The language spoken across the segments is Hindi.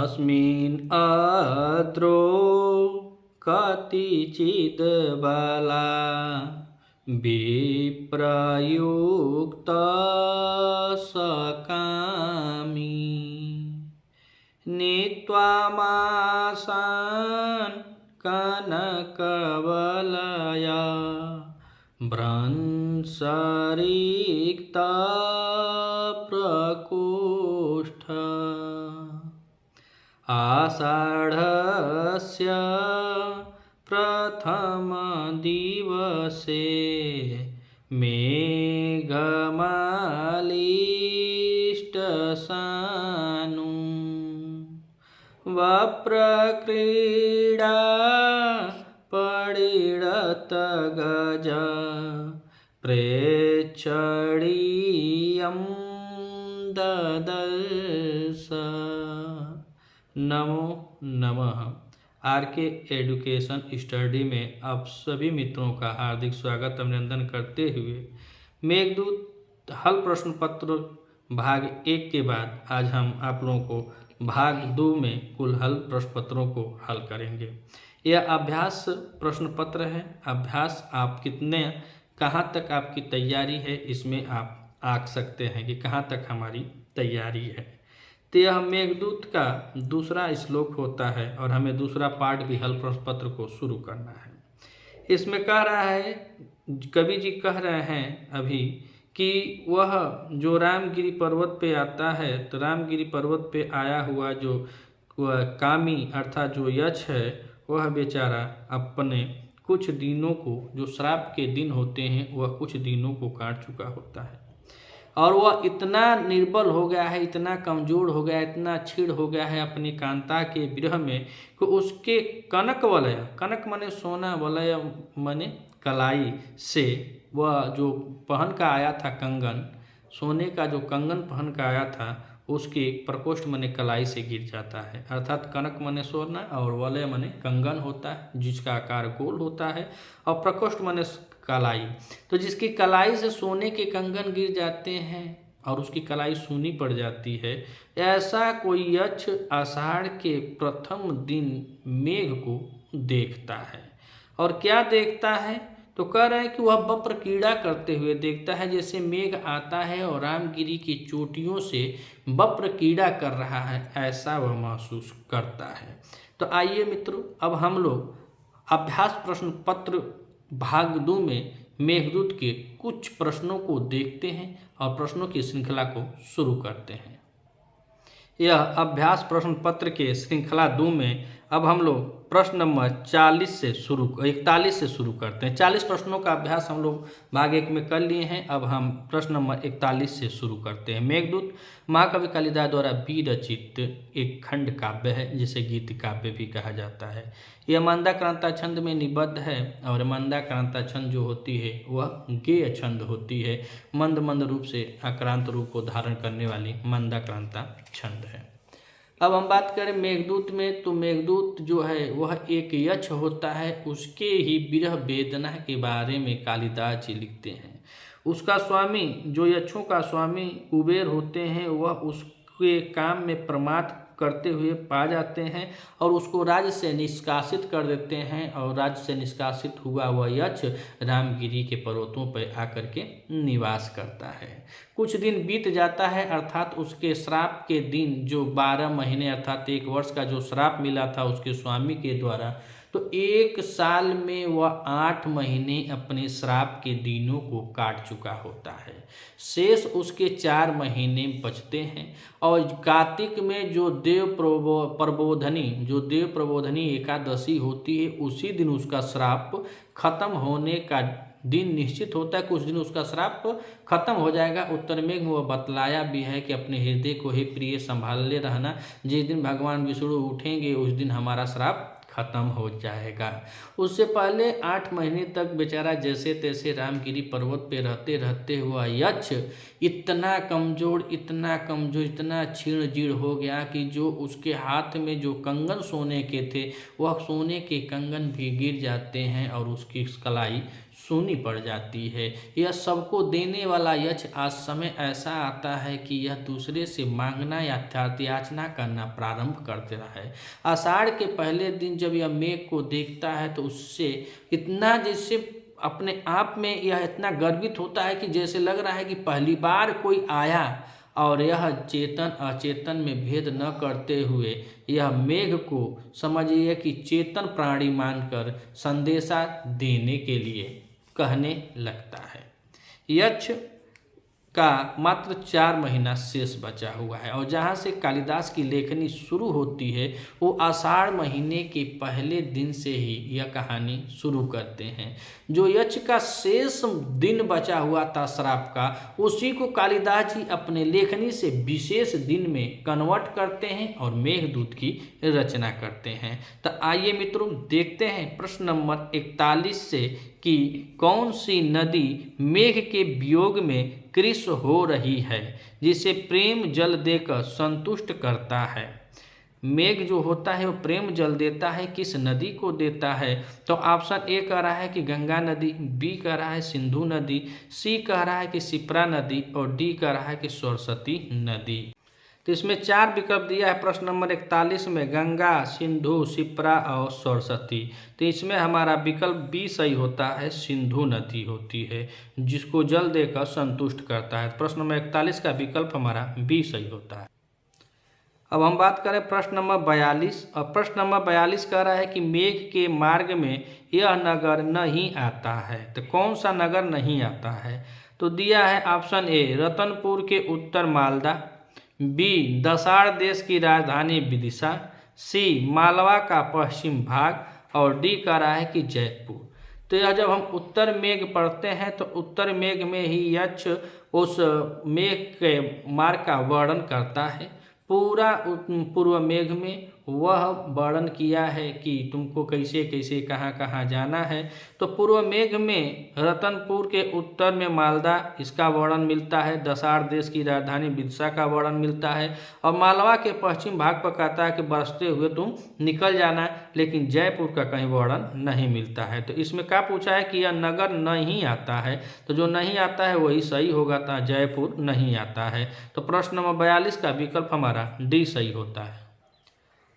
अस्मिन् आद्रो कतिचिद् बला विप्रयुक्ता सकामी नीत्वा मासान् कनकवलया भ्रंशरिक्ता प्रकोष्ठ आषाढस्य प्रथमदिवसे मेघमालिष्टसानु वप्रक्रीडा पडिडतगज प्रेक्षणीयं ददर्श। नमो नमः। आर के एजुकेशन स्टडी में आप सभी मित्रों का हार्दिक स्वागत अभिनंदन करते हुए मेघदूत हल प्रश्न पत्र भाग 1 के बाद आज हम आप लोगों को भाग 2 में कुल हल प्रश्न पत्रों को हल करेंगे। यह अभ्यास प्रश्न पत्र है। अभ्यास आप कितने कहाँ तक आपकी तैयारी है इसमें आप आंक सकते हैं कि कहाँ तक हमारी तैयारी है। तो यह मेघदूत का दूसरा श्लोक होता है और हमें दूसरा पार्ट भी हल प्रश्न पत्र को शुरू करना है। इसमें कह रहा है, कवि जी कह रहे हैं अभी कि वह जो रामगिरी पर्वत पे आता है तो रामगिरी पर्वत पे आया हुआ जो वह कामी अर्थात जो यक्ष है वह बेचारा अपने कुछ दिनों को जो श्राप के दिन होते हैं वह कुछ दिनों को काट चुका होता है और वह इतना निर्बल हो गया है, इतना कमजोर हो गया है, इतना क्षीण हो गया है अपनी कांता के विरह में कि उसके कनक वलय, कनक माने सोना, वलय माने कलाई से वह जो पहन का आया था कंगन, सोने का जो कंगन पहन का आया था उसके प्रकोष्ठ माने कलाई से गिर जाता है। अर्थात कनक माने सोना और वलय माने कंगन होता है जिसका आकार गोल होता है और प्रकोष्ठ माने कलाई। तो जिसकी कलाई से सोने के कंगन गिर जाते हैं और उसकी कलाई सूनी पड़ जाती है, ऐसा कोई यक्ष आषाढ़ के प्रथम दिन मेघ को देखता है। और क्या देखता है तो कह रहे हैं कि वह बप्र क्रीड़ा करते हुए देखता है, जैसे मेघ आता है और रामगिरी की चोटियों से बप्र क्रीड़ा कर रहा है, ऐसा वह महसूस करता है। तो आइए मित्रों, अब हम लोग अभ्यास प्रश्न पत्र भाग 2 में मेघदूत के कुछ प्रश्नों को देखते हैं और प्रश्नों की श्रृंखला को शुरू करते हैं। यह अभ्यास प्रश्न पत्र के श्रृंखला 2 में अब हम लोग प्रश्न नंबर 41 से शुरू करते हैं। 40 प्रश्नों का अभ्यास हम लोग भाग 1 में कर लिए हैं। अब हम प्रश्न नंबर 41 से शुरू करते हैं। मेघदूत महाकवि कालिदास द्वारा विरचित एक खंड काव्य है जिसे गीत काव्य भी कहा जाता है। यह मंदाक्रांता छंद में निबद्ध है और मंदाक्रांता छंद जो होती है वह गेय छंद होती है। मंद मंद रूप से आक्रांत रूप को धारण करने वाली मंदाक्रांता छंद है। अब हम बात करें मेघदूत में, तो मेघदूत जो है वह एक यक्ष होता है। उसके ही विरह वेदना के बारे में कालिदास जी लिखते हैं। उसका स्वामी जो यक्षों का स्वामी कुबेर होते हैं वह उसके काम में प्रमाद करते हुए पा जाते हैं और उसको राज्य से निष्कासित कर देते हैं और राज्य से निष्कासित हुआ वह यक्ष रामगिरी के पर्वतों पर आकर के निवास करता है। कुछ दिन बीत जाता है अर्थात उसके श्राप के दिन जो 12 महीने अर्थात 1 वर्ष का जो श्राप मिला था उसके स्वामी के द्वारा, तो 1 साल में वह 8 महीने अपने श्राप के दिनों को काट चुका होता है। शेष उसके 4 महीने बचते हैं और कार्तिक में जो देव प्रबोधनी एकादशी होती है उसी दिन उसका श्राप खत्म होने का दिन निश्चित होता है। कुछ दिन उसका श्राप खत्म हो जाएगा। उत्तर मेघ में वह बतलाया भी है कि अपने हृदय को हे प्रिय संभाले रहना, जिस दिन भगवान विष्णु उठेंगे उस दिन हमारा श्राप खत्म हो जाएगा। उससे पहले 8 महीने तक बेचारा जैसे तैसे रामगिरी पर्वत पे रहते रहते हुआ यक्ष इतना कमजोर, इतना क्षीण जीर्ण हो गया कि जो उसके हाथ में जो कंगन सोने के थे वह सोने के कंगन भी गिर जाते हैं और उसकी कलाई सूनी पड़ जाती है। यह सबको देने वाला यक्ष आज समय ऐसा आता है कि यह दूसरे से मांगना या याचना करना प्रारंभ कर देता है। आषाढ़ के पहले दिन जब यह मेघ को देखता है तो उससे इतना जैसे अपने आप में यह इतना गर्वित होता है कि जैसे लग रहा है कि पहली बार कोई आया और यह चेतन अचेतन में भेद न करते हुए यह मेघ को समझिए कि चेतन प्राणी मानकर संदेशा देने के लिए कहने लगता है। यक्ष का मात्र 4 महीना शेष बचा हुआ है और जहाँ से कालिदास की लेखनी शुरू होती है वो आषाढ़ महीने के पहले दिन से ही यह कहानी शुरू करते हैं। जो यक्ष का शेष दिन बचा हुआ था श्राप का, उसी को कालिदास जी अपने लेखनी से विशेष दिन में कन्वर्ट करते हैं और मेघदूत की रचना करते हैं। तो आइए मित्रों देखते हैं प्रश्न नंबर 41 से कि कौन सी नदी मेघ के वियोग में कृश हो रही है जिसे प्रेम जल देकर संतुष्ट करता है। मेघ जो होता है वो प्रेम जल देता है, किस नदी को देता है? तो ऑप्शन ए कह रहा है कि गंगा नदी, बी कह रहा है सिंधु नदी, सी कह रहा है कि शिप्रा नदी और डी कह रहा है कि सरस्वती नदी। तो इसमें 4 विकल्प दिया है प्रश्न नंबर 41 में, गंगा, सिंधु, शिप्रा और सरस्वती। तो इसमें हमारा विकल्प बी सही होता है, सिंधु नदी होती है जिसको जल देकर संतुष्ट करता है। प्रश्न नंबर 41 का विकल्प हमारा बी सही होता है। अब हम बात करें प्रश्न नंबर 42 और प्रश्न नंबर 42 कह रहा है कि मेघ के मार्ग में यह नगर नहीं आता है। तो कौन सा नगर नहीं आता है? तो दिया है ऑप्शन ए रतनपुर के उत्तर मालदा, बी दसाड़ देश की राजधानी विदिशा, सी मालवा का पश्चिम भाग और डी कह रहा है कि जयपुर। तो यह जब हम उत्तर मेघ पढ़ते हैं तो उत्तर मेघ में ही यक्ष उस मेघ के मार्ग का वर्णन करता है। पूरा पूर्व मेघ में वह वर्णन किया है कि तुमको कैसे कैसे कहाँ कहाँ जाना है। तो पूर्व मेघ में रतनपुर के उत्तर में मालदा इसका वर्णन मिलता है, दसाड़ देश की राजधानी विदिशा का वर्णन मिलता है और मालवा के पश्चिम भाग पर कहता है कि बरसते हुए तुम निकल जाना, लेकिन जयपुर का कहीं वर्णन नहीं मिलता है। तो इसमें क्या पूछा है कि यह नगर नहीं आता है, तो जो नहीं आता है वही सही होगा, था जयपुर नहीं आता है। तो प्रश्न नंबर 42 का विकल्प हमारा डी सही होता है।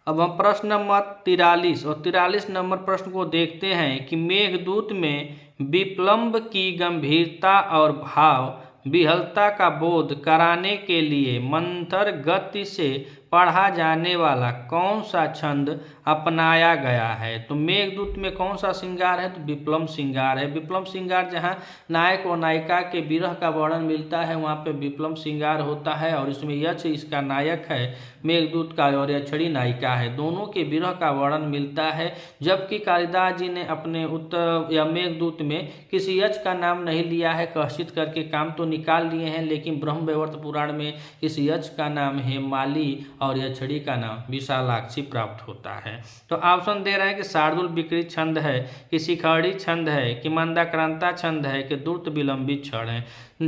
अब हम प्रश्न नंबर 43 और 43 नंबर प्रश्न को देखते हैं कि मेघदूत में विप्लंब की गंभीरता और भाव विहलता का बोध कराने के लिए मंथर गति से पढ़ा जाने वाला कौन सा छंद अपनाया गया है? तो मेघदूत में कौन सा श्रृंगार है? तो विप्लंब श्रृंगार है। विप्लंब श्रृंगार जहाँ नायक और नायिका के विरह का वर्णन मिलता है वहाँ पे विप्लंब श्रृंगार होता है और इसमें यक्ष इसका नायक है मेघदूत का और यक्षिणी नायिका है, दोनों के विरह का वर्णन मिलता है। जबकि कालिदास जी ने अपने उत्तर या मेघदूत में किसी यक्ष का नाम नहीं लिया है, कशित करके काम तो निकाल लिए हैं, लेकिन ब्रह्मवैवर्त पुराण में इस यक्ष का नाम है माली और यक्षिणी का नाम विशालाक्षी प्राप्त होता है। तो ऑप्शन दे रहे हैं कि शार्दूल विकृत छंद है, कि शिखड़ी छंद है, कि मंदाक्रांता छंद है, कि द्रुत विलंबित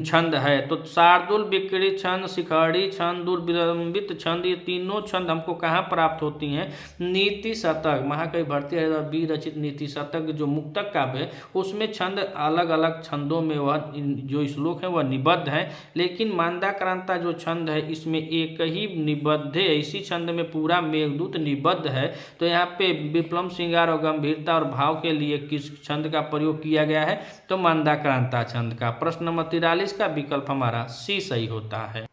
छंद है। तो शार्दूल विकृत छंद, शिखड़ी छंद, दुर् विलंबित छंद, ये तीनों छंद हमको कहाँ प्राप्त होती हैं? नीति शतक, महाकवि भरतृहरि बी रचित नीति शतक जो मुक्तक काव्य है उसमें छंद अलग अलग छंदों में वह जो श्लोक है वह निबद्ध है, लेकिन मंदाक्रांता जो छंद है इसमें एक ही निबद्ध है, इसी छंद में पूरा मेघदूत निबद्ध है। तो यहाँ पे विप्लंब श्रृंगार और गंभीरता और भाव के लिए किस छंद का प्रयोग किया गया है? तो मंदाक्रांता छंद का। प्रश्न नंबर 43 का विकल्प हमारा सी सही होता है।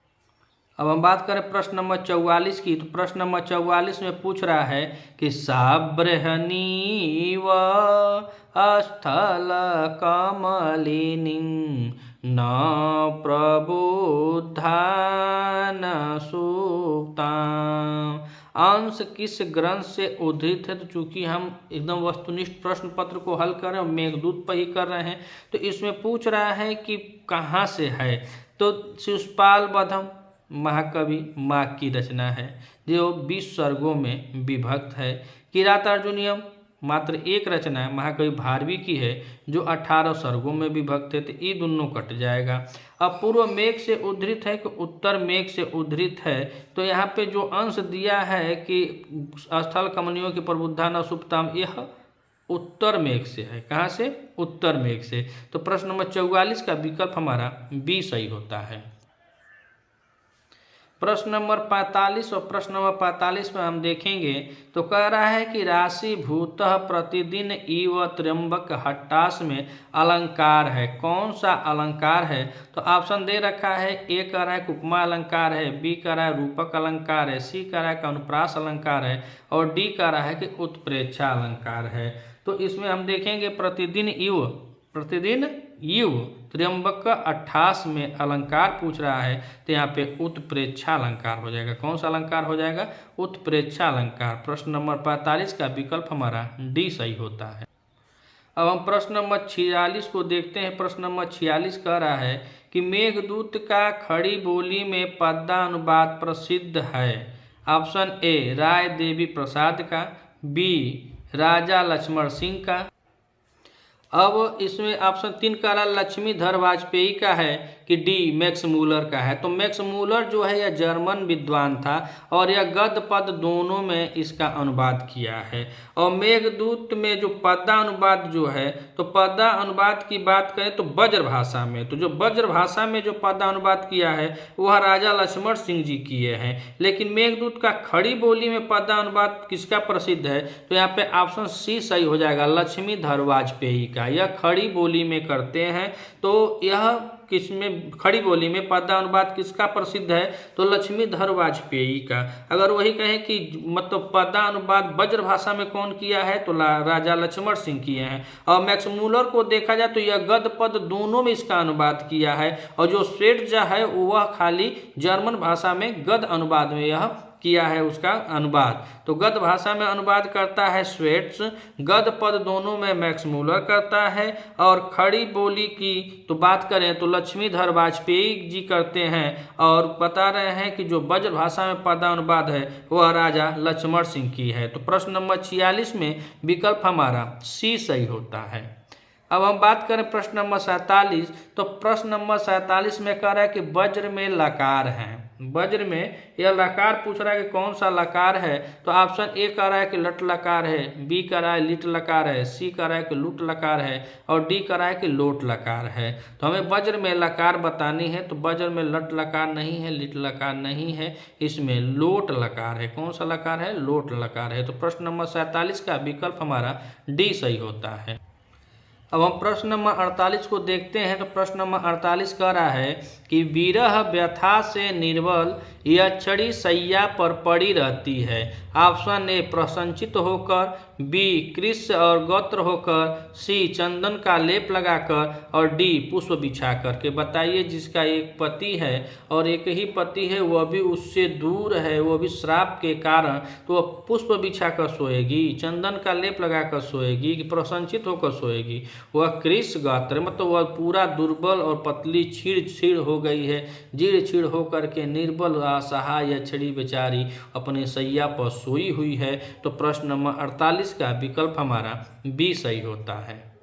अब हम बात करें प्रश्न नंबर 44 की। तो प्रश्न नंबर 44 में पूछ रहा है कि साब्रहणी व स्थल कमलिनी न प्रबुद्धा न सुप्ता अंश किस ग्रंथ से उद्धृत है? तो चूंकि हम एकदम वस्तुनिष्ठ प्रश्न पत्र को हल कर रहे हैं, मेघदूत पर ही कर रहे हैं, तो इसमें पूछ रहा है कि कहाँ से है। तो शिशुपाल वधम महाकवि माघ की रचना है जो 20 सर्गों में विभक्त है। किरातार्जुनीयम मात्र एक रचना है, महाकवि भारवी की है जो 18 सर्गों में विभक्त है। तो ये दोनों कट जाएगा। अब पूर्व मेघ से उद्धृत है कि उत्तर मेघ से उद्धृत है? तो यहाँ पे जो अंश दिया है कि स्थल कमलियों की प्रबुद्धा न सुप्ताम, यह उत्तर मेघ से है। कहाँ से? उत्तर मेघ से। तो प्रश्न नंबर 44 का विकल्प हमारा बी सही होता है। प्रश्न नंबर 45 और प्रश्न नंबर 45 में हम देखेंगे तो कह रहा है कि राशि भूतः प्रतिदिन इव त्र्यंबक हट्टास में अलंकार है। कौन सा अलंकार है? तो ऑप्शन दे रखा है। ए कह रहा है कि उपमा अलंकार है, बी कह रहा है रूपक अलंकार है, सी कह रहा है कि अनुप्रास अलंकार है और डी कह रहा है कि उत्प्रेक्षा अलंकार है। तो इसमें हम देखेंगे प्रतिदिन युव त्र्यंबक 28 में अलंकार पूछ रहा है तो यहाँ पे उत्प्रेक्षा अलंकार हो जाएगा। कौन सा अलंकार हो जाएगा? उत्प्रेक्षा अलंकार। प्रश्न नंबर 45 का विकल्प हमारा डी सही होता है। अब हम प्रश्न नंबर 46 को देखते हैं। प्रश्न नंबर 46 कह रहा है कि मेघदूत का खड़ी बोली में पद्यानुवाद प्रसिद्ध है। ऑप्शन ए राय देवी प्रसाद का, बी राजा लक्ष्मण सिंह का। अब इसमें ऑप्शन 3 का लक्ष्मीधर वाजपेयी का है कि डी मैक्स मूलर का है। तो मैक्स मूलर जो है यह जर्मन विद्वान था और यह गद्य पद दोनों में इसका अनुवाद किया है। और मेघदूत में जो पद्या अनुवाद जो है, तो पद्या अनुवाद की बात करें तो ब्रज भाषा में, तो जो ब्रज भाषा में जो पद्या अनुवाद किया है वह राजा लक्ष्मण सिंह जी किए हैं। लेकिन मेघदूत का खड़ी बोली में पद्या अनुवाद किसका प्रसिद्ध है? तो यहाँ पे ऑप्शन सी सही हो जाएगा, लक्ष्मीधर वाजपेयी का। यह खड़ी बोली में करते हैं। तो यह किसमें खड़ी बोली में पद्या अनुवाद किसका प्रसिद्ध है? तो लक्ष्मीधर वाजपेयी का। अगर वही कहें कि मतलब पद्या अनुवाद ब्रज भाषा में कौन किया है? तो राजा लक्ष्मण सिंह किए हैं। और मैक्स मूलर को देखा जाए तो यह गद्य पद दोनों में इसका अनुवाद किया है और जो स्वेट्जा है वह खाली जर्मन भाषा में गद्य अनुवाद में यह किया है उसका अनुवाद। तो गद्य भाषा में अनुवाद करता है स्वेट्स, गद्य पद दोनों में मैक्स मूलर करता है। और खड़ी बोली की तो बात करें तो लक्ष्मीधर वाजपेयी जी करते हैं। और बता रहे हैं कि जो ब्रज भाषा में पद्य अनुवाद है वह राजा लक्ष्मण सिंह की है। तो प्रश्न नंबर 46 में विकल्प हमारा सी सही होता है। अब हम बात करें प्रश्न नंबर 47। तो प्रश्न नंबर 47 में कह रहा है कि वज्र में लकार है। वज्र में यह लकार पूछ रहा है कि कौन सा लकार है? तो ऑप्शन ए कह रहा है कि लट लकार है, बी कह रहा है लिट लकार है, सी कह रहा है कि लुट लकार है और डी कह रहा है कि लोट लकार है। तो हमें वज्र में लकार बतानी है। तो वज्र में लट लकार नहीं है, लिट लकार नहीं है, इसमें लोट लकार है। कौन सा लकार है? लोट लकार है। तो प्रश्न नंबर 47 का विकल्प हमारा डी सही होता है। अब हम प्रश्न नंबर 48 को देखते हैं। तो प्रश्न नंबर 48 कह रहा है कि विरह व्यथा से निर्बल यह छड़ी सैया पर पड़ी रहती है। ऑप्शन ए प्रसन्नचित होकर, बी कृष्ण और गोत्र होकर, सी चंदन का लेप लगाकर और डी पुष्प बिछा करके। बताइए, जिसका एक पति है और एक ही पति है, वह भी उससे दूर है, वह भी श्राप के कारण, तो वह पुष्प बिछा कर सोएगी, चंदन का लेप लगाकर सोएगी कि प्रसन्नचित होकर सोएगी? वह कृष्ण गोत्र, मतलब वह पूरा दुर्बल और पतली छीड़ छीड़ हो गई है, जीड़ छीड़ होकर के निर्बल असहाय छड़ी बेचारी अपने सैया पर सोई हुई है। तो प्रश्न नंबर 48 का विकल्प हमारा बी सही होता है।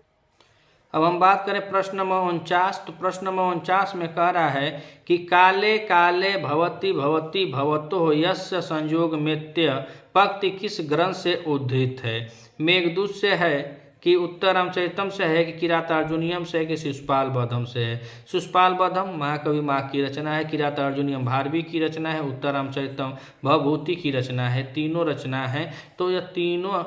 अब हम बात करें प्रश्न नंबर 49। तो प्रश्न नंबर 49 में कह रहा है कि काले काले भवती भवती भवतो यस्य संयोग मेत्य पक्ति किस ग्रंथ से उद्धृत है? मेघदूत से है कि उत्तर रामचरितम से है कि किरातार्जुनीयम से है कि शिशुपाल वधम से है? शिशुपाल वधम महाकवि माघ की रचना है, किरातार्जुनीयम भारवी की रचना है, उत्तर रामचरितम भवभूति की रचना है। तीनों रचना है। तो यह तीनों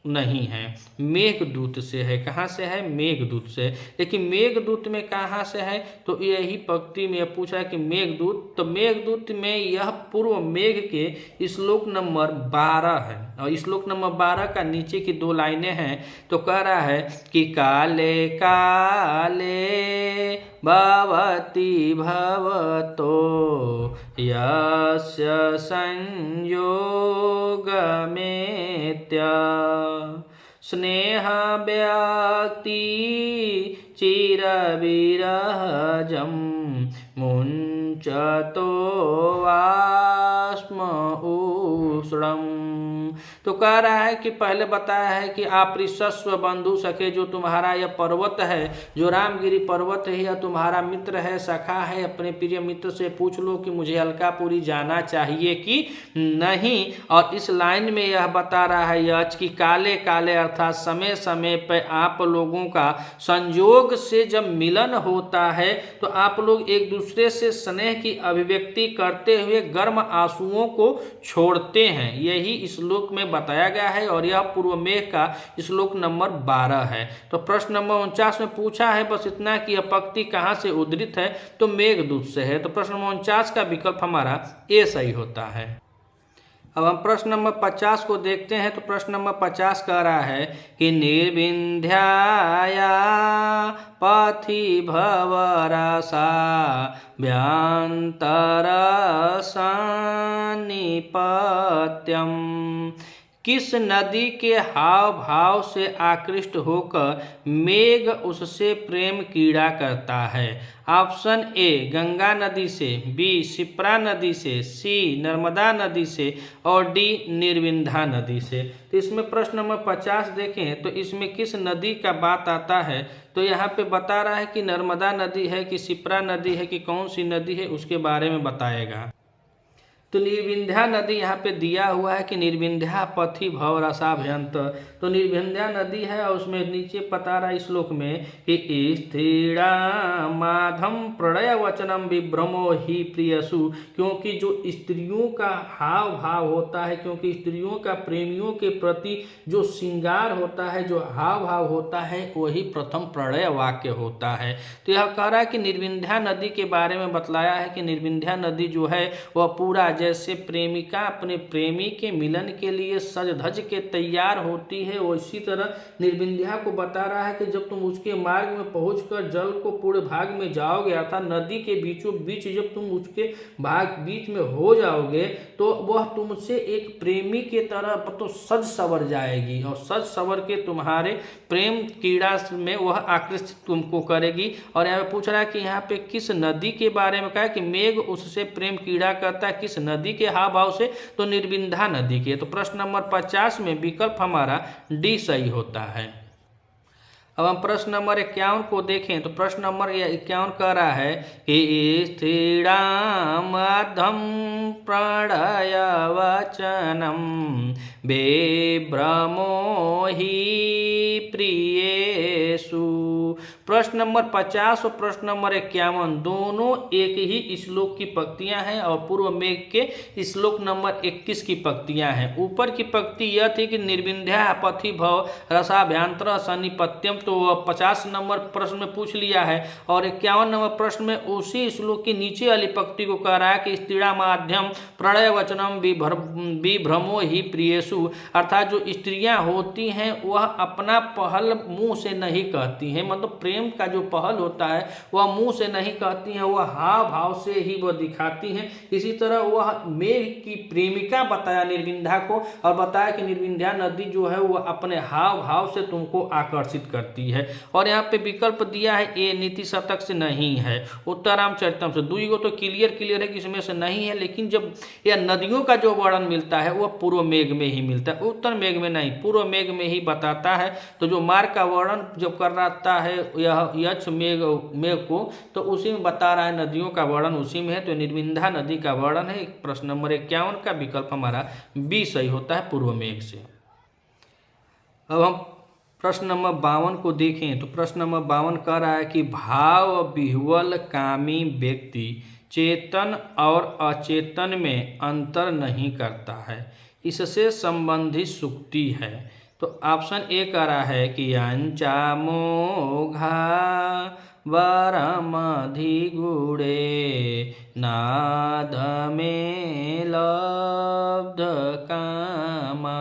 नहीं है, मेघदूत से है। कहाँ से है? मेघदूत से। लेकिन मेघदूत में कहाँ से है? तो यही पंक्ति में पूछा है कि मेघदूत, तो मेघदूत में यह पूर्व मेघ के श्लोक नंबर 12 है और श्लोक नंबर 12 का नीचे की 2 लाइनें हैं। तो कह रहा है कि काले काले भवती भवतो यस्य संयोग मेत्य स्नेह व्यक्ति चिरविरहजं मुञ्चतो वास्म उष्णम्। तो कह रहा है कि पहले बताया है कि आपृषस्व बंधु सखे, जो तुम्हारा यह पर्वत है, जो रामगिरी पर्वत है, यह तुम्हारा मित्र है, सखा है। अपने प्रिय मित्र से पूछ लो कि मुझे अलकापुरी जाना चाहिए कि नहीं। और इस लाइन में यह बता रहा है यच कि काले काले अर्थात समय समय पर आप लोगों का संयोग से जब मिलन होता है तो आप लोग एक दूसरे से स्नेह की अभिव्यक्ति करते हुए गर्म आंसुओं को छोड़ते हैं, यही श्लोक में बताया गया है। और यह पूर्व मेघ का श्लोक नंबर 12 है। तो प्रश्न नंबर 49 में पूछा है बस इतना कि यह पंक्ति कहाँ से उद्धृत है, तो मेघदूत से है। तो प्रश्न नंबर 49 का विकल्प हमारा ए सही होता है। अब हम प्रश्न नंबर 50 को देखते हैं। तो प्रश्न नंबर 50 कह रहा है कि निर्विंध्याया पथि भवरसा व्यांतर सान्निपत्यम, किस नदी के हाव भाव से आकृष्ट होकर मेघ उससे प्रेम क्रीड़ा करता है। ऑप्शन ए गंगा नदी से, बी शिप्रा नदी से, सी नर्मदा नदी से और डी निर्विंध्या नदी से। तो इसमें प्रश्न नंबर 50 देखें तो इसमें किस नदी का बात आता है, तो यहाँ पे बता रहा है कि नर्मदा नदी है कि शिप्रा नदी है कि कौन सी नदी है, उसके बारे में बताएगा। तो निर्विंध्या नदी यहाँ पे दिया हुआ है कि निर्विंध्या पथि भवरसाभ्यंतर, तो निर्विंध्या नदी है। और उसमें नीचे बता रहा है श्लोक में कि स्त्रीणा माधम प्रणय वचनम विभ्रमो ही प्रियसु, क्योंकि जो स्त्रियों का हाव भाव होता है, क्योंकि स्त्रियों का प्रेमियों के प्रति जो श्रृंगार होता है, जो हाव भाव होता है, वही प्रथम प्रणय वाक्य होता है। तो यह कह रहा है कि निर्विंध्या नदी के बारे में बतलाया है कि निर्विंध्या नदी जो है वह पूरा जैसे प्रेमिका अपने प्रेमी के मिलन के लिए सज धज के तैयार होती है, उसी तरह निर्विंध्या को बता रहा है कि जब तुम उसके मार्ग में पहुंचकर जल को पूर्ण भाग में जाओगे अर्थात नदी के बीचों बीच जब तुम उसके भाग बीच में हो जाओगे तो वह तुमसे एक प्रेमी के तरह तो सज सवर जाएगी और सज सवर के तुम्हारे प्रेम क्रीड़ा में वह आकृष्ट तुमको करेगी। और यहाँ पे पूछ रहा है कि यहाँ पे किस नदी के बारे में कहा है कि मेघ उससे प्रेम क्रीड़ा करता है, किस नदी के हाव भाव से, तो निर्विंध्या नदी के। तो प्रश्न नंबर 50 में विकल्प हमारा डी सही होता है। अब हम प्रश्न नंबर 51 को देखें तो प्रश्न नंबर 51 कह रहा है कि स्त्रीणा मध्यम प्रणय वचनम विभ्रमो ही प्रियेषु। प्रश्न नंबर 50 और प्रश्न नंबर 51 दोनों एक ही श्लोक की पंक्तियां हैं और पूर्व मेघ के श्लोक नंबर 21 की पंक्तियां हैं। ऊपर की पंक्ति यह थी कि निर्विंध्या पथि भव रसाभ्यंतर सन्निपत्यम, तो 50 नंबर प्रश्न में पूछ लिया है। और 51 नंबर प्रश्न में उसी श्लोक की नीचे वाली पंक्ति को कह रहा है कि स्त्रीणा माध्यम प्रणय वचनम विभ्रमो ही प्रियेषु, अर्थात जो स्त्रियां होती हैं वह अपना पहल मुंह से नहीं कहती हैं, मतलब प्रेम का जो पहल होता है वह मुंह से नहीं कहती हैं, वह हाव भाव से ही वह दिखाती हैं। इसी तरह वह मेघ की प्रेमिका बताया निर्विंध्या को और बताया कि निर्विंध्या नदी जो है वह अपने हाव भाव से तुमको आकर्षित करती है। और यहाँ पे विकल्प दिया है ए नीति शतक से नहीं है, उत्तरामचरितम से। दुईगो तो क्लियर है कि इसमें से नहीं है, लेकिन जब यह नदियों का जो वर्णन मिलता है वह पूर्व मेघ में ही मिलता है, उत्तर मेघ में नहीं, पूर्व मेघ में ही बताता है। तो जो मार्ग का वर्णन जब कर रहा है यह यक्ष मेघ को, तो उसी में बता रहा है नदियों का वर्णन उसी में है, तो निर्विंध्या नदी का वर्णन है। प्रश्न नंबर 51 का विकल्प हमारा बी सही होता है, पूर्व मेघ से। अब हम प्रश्न नंबर 52 को देखें तो प्रश्न नंबर 52 कह रहा है कि भाव विह्वल कामी व्यक्ति चेतन और अचेतन में अंतर नहीं करता है, इससे संबंधित सूक्ति है। तो ऑप्शन ए कह रहा है कि अंचा मोघा वरमधिगुणे नाद में लब्ध कामा।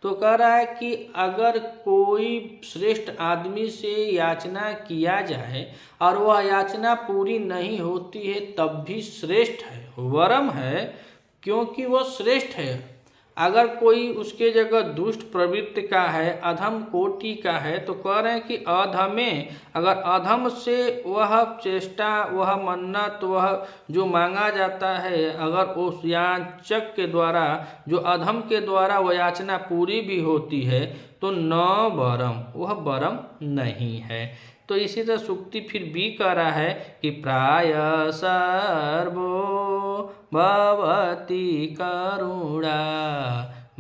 तो कह रहा है कि अगर कोई श्रेष्ठ आदमी से याचना किया जाए और वह याचना पूरी नहीं होती है तब भी श्रेष्ठ है, वरम है, क्योंकि वह श्रेष्ठ है। अगर कोई उसके जगह दुष्ट प्रवृत्ति का है, अधम कोटि का है, तो कह रहे हैं कि अधमे, अगर अधम से वह चेष्टा, वह मन्नत, वह जो मांगा जाता है, अगर उस याचक के द्वारा, जो अधम के द्वारा वह याचना पूरी भी होती है, तो न वरम, वह वरम नहीं है। तो इसी तरह सुक्ति फिर भी कह रहा है कि प्राय सर्वो भवति करुणा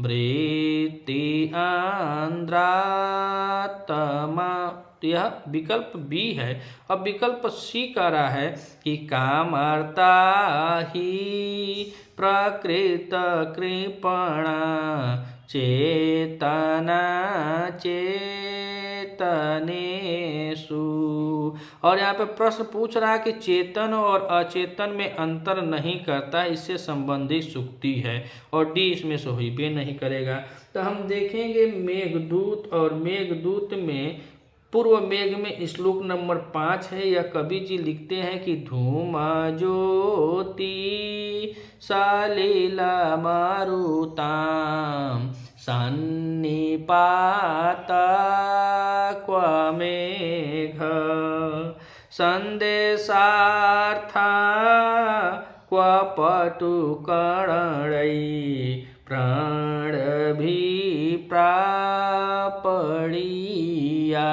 वृत्ति आंद्रात्मा। यह विकल्प बी है। अब विकल्प सी कह रहा है कि कामर्ता ही प्रकृत कृपणा चेतना चेतनेषु। और यहाँ पे प्रश्न पूछ रहा है कि चेतन और अचेतन में अंतर नहीं करता, इससे संबंधित सुक्ति है, और डी इसमें से ही भी नहीं करेगा। तो हम देखेंगे मेघदूत, और मेघदूत में पूर्व मेघ में श्लोक नंबर 5 है। यह कवि जी लिखते हैं कि धूम ज्योति सलिला मारुताम सन्निपात क्व मेघ संदेशार्था क्व पटुकर्णै प्रापणीया।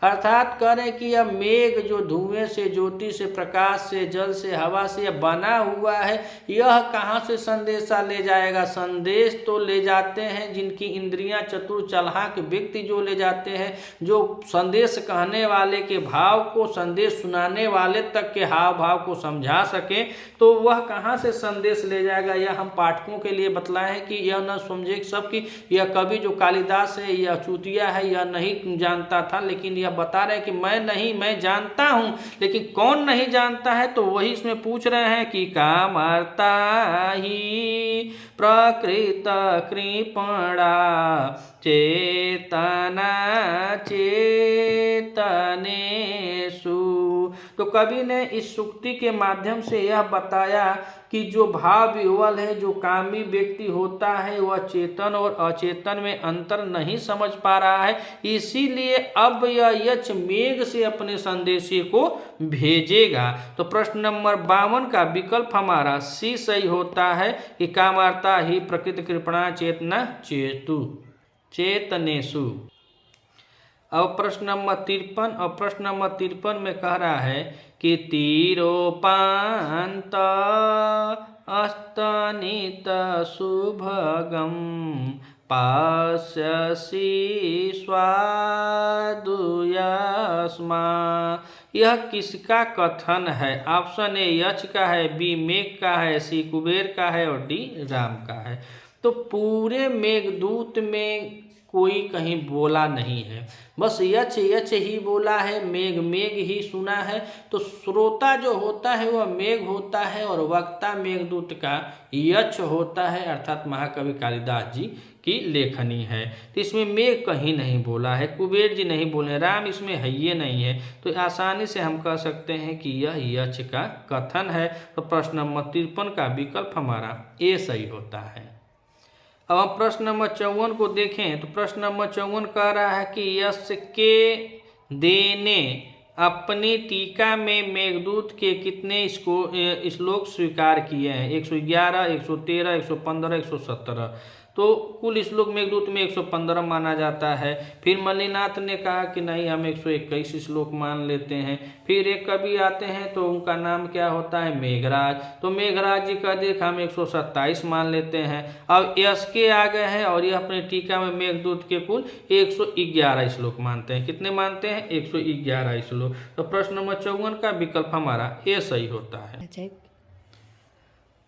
अर्थात करें कि यह मेघ जो धुएं से, ज्योति से, प्रकाश से, जल से, हवा से यह बना हुआ है, यह कहाँ से संदेशा ले जाएगा? संदेश तो ले जाते हैं जिनकी इंद्रियां चतुर चालाक व्यक्ति जो ले जाते हैं, जो संदेश कहने वाले के भाव को, संदेश सुनाने वाले तक के हाव भाव को समझा सके, तो वह कहाँ से संदेश ले जाएगा? यह हम पाठकों के लिए बतलाए हैं कि यह न समझे सब कि यह कवि जो कालिदास है यह चूतिया है, यह नहीं जानता था, लेकिन यह बता रहे हैं कि मैं नहीं, मैं जानता हूं, लेकिन कौन नहीं जानता है? तो वही इसमें पूछ रहे हैं कि कामर्ता ही प्रकृत कृपणा चेतना चेतनेषु। तो कवि ने इस सुक्ति के माध्यम से यह बताया कि जो भाव विह्वल है, जो कामी व्यक्ति होता है, वह चेतन और अचेतन में अंतर नहीं समझ पा रहा है, इसीलिए अब यह यक्ष मेघ से अपने संदेशी को भेजेगा। तो प्रश्न नंबर 52 का विकल्प हमारा सी सही होता है कि कामर्ता ही प्रकृति कृपणा चेतना चेतनेषु। अब प्रश्न नंबर 53, और प्रश्न नंबर 53 में कह रहा है कि तीरोपांत अस्तनित सुभगम पास्यसि स्वादुयस्मा। यह किसका कथन है? ऑप्शन ए यक्ष का है, बी मेघ का है, सी कुबेर का है, और डी राम का है। तो पूरे मेघदूत में कोई कहीं बोला नहीं है, बस यक्ष यक्ष ही बोला है, मेघ मेघ ही सुना है। तो श्रोता जो होता है वह मेघ होता है, और वक्ता मेघदूत का यक्ष होता है, अर्थात महाकवि कालिदास जी की लेखनी है। तो इसमें मेघ कहीं नहीं बोला है, कुबेर जी नहीं बोले, राम इसमें है ये नहीं है। तो आसानी से हम कह सकते हैं कि यह यक्ष का कथन है। तो प्रश्न नंबर 53 का विकल्प हमारा ए सही होता है। अब हम प्रश्न नंबर 54 को देखें, तो प्रश्न नंबर 54 कह रहा है कि यश के देने अपनी टीका में मेघदूत के कितने श्लोक स्वीकार किए हैं? 111, 113, 115, 117। तो कुल श्लोक मेघदूत में 115 माना जाता है। फिर मल्लिनाथ ने कहा कि नहीं, हम 121 श्लोक मान लेते हैं। फिर एक कवि आते हैं तो उनका नाम क्या होता है? मेघराज। तो मेघराज जी का देख हम 127 मान लेते हैं। अब यश के आ गए हैं, और यह अपनी टीका में मेघदूत के कुल 111 श्लोक मानते हैं। कितने मानते हैं? 111 श्लोक। तो प्रश्न नंबर 54 का विकल्प हमारा ए सही होता है।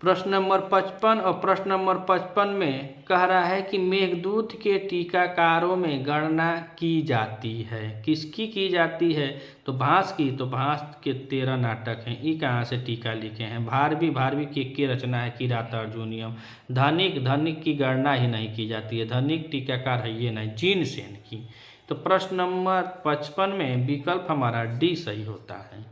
प्रश्न नंबर 55, और प्रश्न नंबर 55 में कह रहा है कि मेघदूत के टीकाकारों में गणना की जाती है। किसकी की जाती है? तो भास की। तो भास के 13 नाटक हैं। ये कहाँ से टीका लिखे हैं? भारवी की रचना है किराता अर्जुनियम। धनिक की गणना ही नहीं की जाती है, धनिक टीकाकार है ये नहीं, जिनसेन की। तो प्रश्न नंबर 55 में विकल्प हमारा डी सही होता है।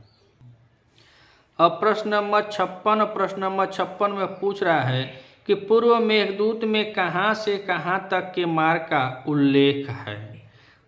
अब प्रश्न नंबर 56 में पूछ रहा है कि पूर्व मेघदूत में कहाँ से कहाँ तक के मार्ग का उल्लेख है?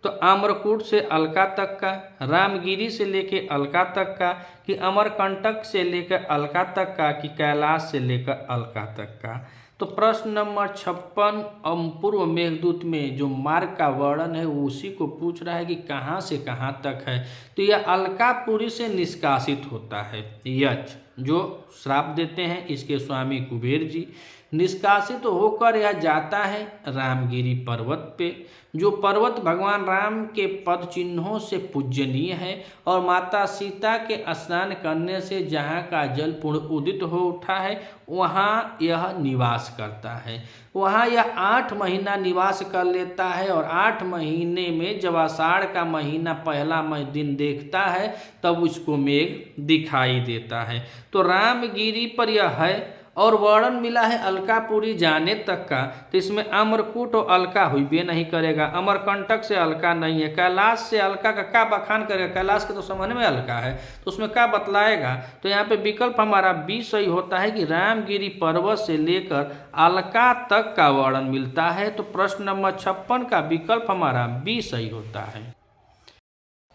तो अमरकूट से अलका तक का, रामगिरी से लेकर अलका तक का, कि अमरकंटक से लेकर अलका तक का, कि कैलाश से लेकर अलका तक का। तो प्रश्न नंबर 56 पूर्व मेघदूत में जो मार्ग का वर्णन है वो उसी को पूछ रहा है कि कहाँ से कहाँ तक है। तो यह अलकापुरी से निष्कासित होता है। यक्ष जो श्राप देते हैं इसके स्वामी कुबेर जी, निष्कासित होकर यह जाता है रामगिरी पर्वत पे, जो पर्वत भगवान राम के पद चिन्हों से पूजनीय है और माता सीता के स्नान करने से जहाँ का जल पूर्ण उदित हो उठा है वहाँ यह निवास करता है। वहाँ यह 8 महीना निवास कर लेता है और 8 महीने में जब आषाढ़ का महीना पहला दिन देखता है तब उसको मेघ दिखाई देता है। तो रामगिरी पर यह है और वर्णन मिला है अलकापुरी जाने तक का। तो इसमें अमरकूट और अलका हुई भी नहीं करेगा, अमरकंटक से अलका नहीं है, कैलाश से अलका का क्या बखान करेगा, कैलाश के तो समझ में अलका है तो उसमें क्या बतलाएगा। तो यहाँ पे विकल्प हमारा बी सही होता है कि रामगिरी पर्वत से लेकर अलका तक का वर्णन मिलता है। तो प्रश्न नंबर 56 का विकल्प हमारा बी सही होता है।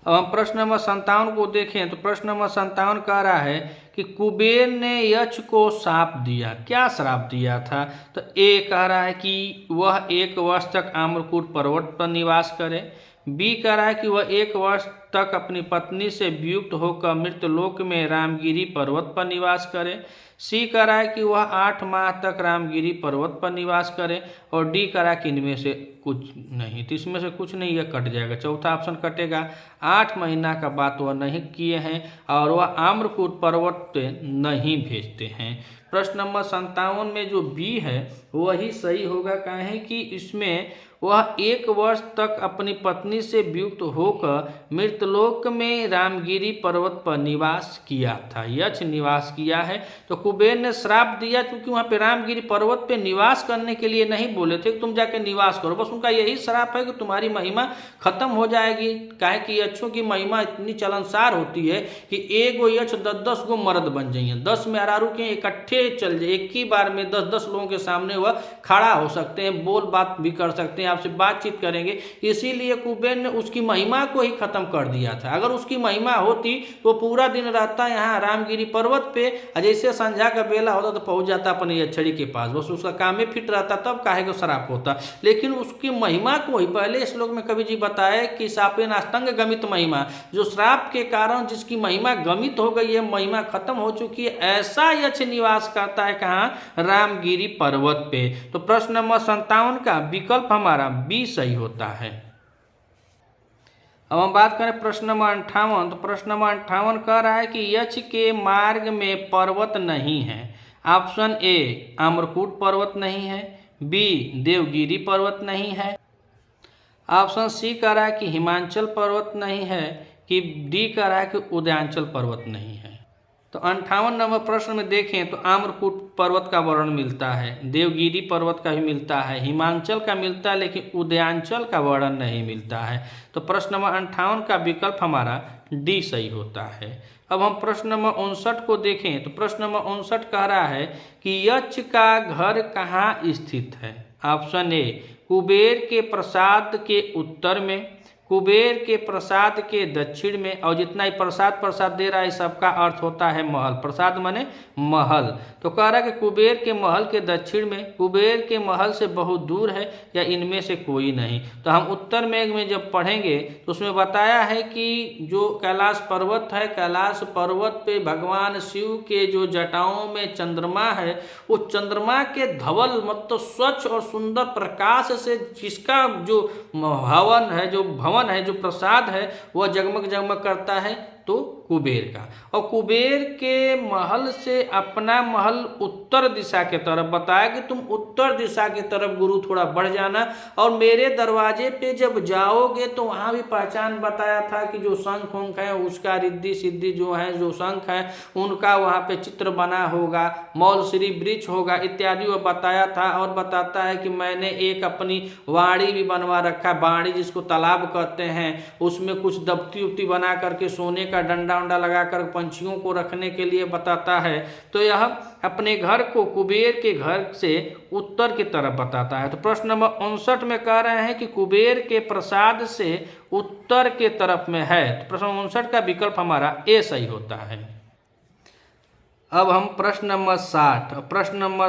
अब हम प्रश्न नंबर 57 को देखें तो प्रश्न नंबर 57 कह रहा है कि कुबेर ने यक्ष को श्राप दिया। क्या श्राप दिया था? तो ए कह रहा है कि वह 1 वर्ष तक आम्रकूट पर्वत पर निवास करे, बी कह रहा है कि वह 1 वर्ष तक अपनी पत्नी से वियुक्त होकर मृतलोक में रामगिरी पर्वत पर निवास करे, सी कह रहा है कि वह 8 माह तक रामगिरी पर्वत पर निवास करे, और डी कह रहा है कि इनमें से कुछ नहीं। तो इसमें से कुछ नहीं, यह कट जाएगा, चौथा ऑप्शन कटेगा। 8 महीना का बात वह नहीं किए हैं और वह आम्रकूट पर्वत पे नहीं भेजते हैं। प्रश्न नंबर 57 में जो बी है वही सही होगा, कहें कि इसमें वह 1 वर्ष तक अपनी पत्नी से वियुक्त होकर मृतलोक में रामगिरी पर्वत पर निवास किया था, यक्ष निवास किया है। तो कुबेर ने श्राप दिया क्योंकि वहाँ पे रामगिरी पर्वत पे निवास करने के लिए नहीं बोले थे कि तुम जाके निवास करो, बस उनका यही श्राप है कि तुम्हारी महिमा खत्म हो जाएगी। काहे कि यक्षों की महिमा इतनी चलनसार होती है कि एगो यक्ष 10-10 गो मर्द बन जाइए, 10 मेहरारू के इकट्ठे चल जाए, एक ही बार में 10-10 लोगों के सामने वह खड़ा हो सकते हैं, बोल बात भी कर सकते हैं, आपसे बातचीत करेंगे। इसीलिए कुबेर ने उसकी महिमा को ही खत्म कर दिया था। अगर उसकी महिमा होती तो पूरा दिन रहता यहाँ रामगिरी पर्वत पे, जैसे संध्या का बेला होता तो पहुंच जाता अपने यक्षड़ी के पास, बस उसका काम में फिट रहता, तब काहे को श्राप होता। लेकिन उसकी महिमा को ही पहले श्लोक में कवि जी बताए कि शापे नास्तंग गमित महिमा, जो श्राप के कारण जिसकी महिमा गमित हो गई है, महिमा खत्म हो चुकी है, ऐसा यक्ष निवास करता है कहाँ? रामगिरी पर्वत पे। तो प्रश्न नंबर 57 का विकल्प हमारा बी सही होता है। अब हम बात करें प्रश्न नंबर 58। तो प्रश्न नंबर 58 कह रहा है कि यक्ष के मार्ग में पर्वत नहीं है। ऑप्शन ए आम्रकूट पर्वत नहीं है, बी देवगिरी पर्वत नहीं है, ऑप्शन सी कह रहा है कि हिमाचल पर्वत नहीं है, कि डी कह रहा है कि उदयांचल पर्वत नहीं है। तो 58 नंबर प्रश्न में देखें तो आम्रकूट पर्वत का वर्णन मिलता है, देवगिरी पर्वत का भी मिलता है, हिमाचल का मिलता है, लेकिन उदयांचल का वर्णन नहीं मिलता है। तो प्रश्न नंबर 58 का विकल्प हमारा डी सही होता है। अब हम प्रश्न नंबर 59 को देखें तो प्रश्न नंबर 59 कह रहा है कि यक्ष का घर कहाँ स्थित है। ऑप्शन ए कुबेर के प्रसाद के उत्तर में, कुबेर के प्रसाद के दक्षिण में, और जितना ही प्रसाद दे रहा है सबका अर्थ होता है महल, प्रसाद माने महल। तो कह रहा है कि कुबेर के महल के दक्षिण में, कुबेर के महल से बहुत दूर है, या इनमें से कोई नहीं। तो हम उत्तर मेघ में जब पढ़ेंगे तो उसमें बताया है कि जो कैलाश पर्वत है, कैलाश पर्वत पे भगवान शिव के जो जटाओं में चंद्रमा है, वो चंद्रमा के धवल मतलब स्वच्छ और सुंदर प्रकाश से जिसका जो भवन है, जो प्रसाद है वह जगमग जगमग करता है, तो कुबेर का। और कुबेर के महल से अपना महल उत्तर दिशा के तरफ बताया कि तुम उत्तर दिशा की तरफ गुरु थोड़ा बढ़ जाना, और मेरे दरवाजे पे जब जाओगे तो वहाँ भी पहचान बताया था कि जो शंख उंख है उसका रिद्धि सिद्धि जो है, जो शंख है उनका वहाँ पे चित्र बना होगा, मौलश्री वृक्ष होगा इत्यादि वह बताया था। और बताता है कि मैंने एक अपनी वाड़ी भी बनवा रखा, वाड़ी जिसको तालाब कहते हैं, उसमें कुछ दफ्ती उफ्ती बना करके सोने का डंडा उंडा लगाकर पंछियों को रखने के लिए बताता है। तो यह अपने घर को कुबेर के घर से उत्तर की तरफ बताता है। तो प्रश्न नंबर 59 में कह रहे हैं कि कुबेर के प्रसाद से उत्तर के तरफ में है। तो प्रश्न 59 का विकल्प हमारा ए सही होता है। अब हम प्रश्न नंबर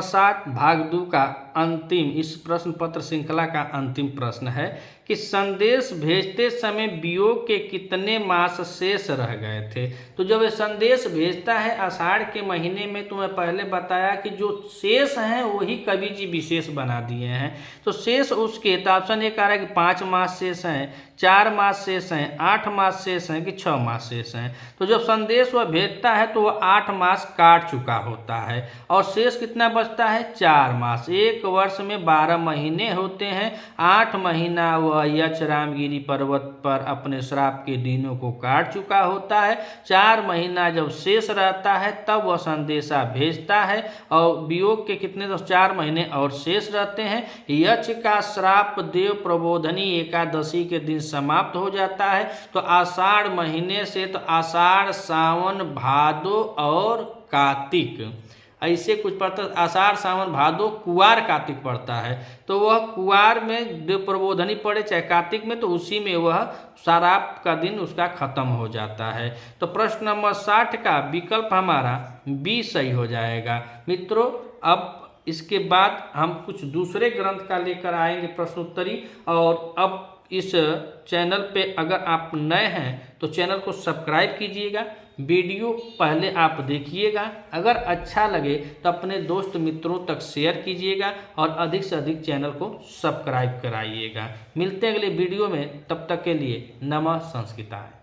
60 भाग 2 का अंतिम, इस प्रश्न पत्र श्रृंखला का अंतिम प्रश्न है कि संदेश भेजते समय वियोग के कितने मास शेष रह गए थे। तो जब ये संदेश भेजता है आषाढ़ के महीने में, तो मैं पहले बताया कि जो शेष हैं वही कवि जी विशेष बना दिए हैं। तो शेष उसके तो ऑप्शन ए कह रहा है कि 5 मास शेष हैं, 4 मास शेष हैं, 8 मास शेष हैं कि 6 मास शेष हैं। तो जब संदेश वह भेजता है तो वह 8 मास काट चुका होता है और शेष कितना बचता है, 4 मास। एक वर्ष में 12 महीने होते हैं, 8 महीना वह यक्ष रामगिरी पर्वत पर अपने श्राप के दिनों को काट चुका होता है। 4 महीना जब शेष रहता है तब वह संदेशा भेजता है और वियोग के कितने, तो 4 महीने और शेष रहते हैं। यक्ष का श्राप देव प्रबोधनी एकादशी के दिन समाप्त हो जाता है। तो आषाढ़ महीने से तो आषाढ़, सावन, भादो और कार्तिक, ऐसे कुछ पड़ता है। आषाढ़, सावन, भादो, कुवार, कार्तिक पड़ता है। तो वह कुवार में देव प्रबोधनी पड़े चाहे कार्तिक में, तो उसी में वह श्राप का दिन उसका खत्म हो जाता है। तो प्रश्न नंबर 60 का विकल्प हमारा बी सही हो जाएगा। मित्रों, अब इसके बाद हम कुछ दूसरे ग्रंथ का लेकर आएंगे प्रश्नोत्तरी। और अब इस चैनल पे अगर आप नए हैं तो चैनल को सब्सक्राइब कीजिएगा, वीडियो पहले आप देखिएगा, अगर अच्छा लगे तो अपने दोस्त मित्रों तक शेयर कीजिएगा और अधिक से अधिक चैनल को सब्सक्राइब कराइएगा। मिलते हैं अगले वीडियो में, तब तक के लिए नमः संस्कृताय।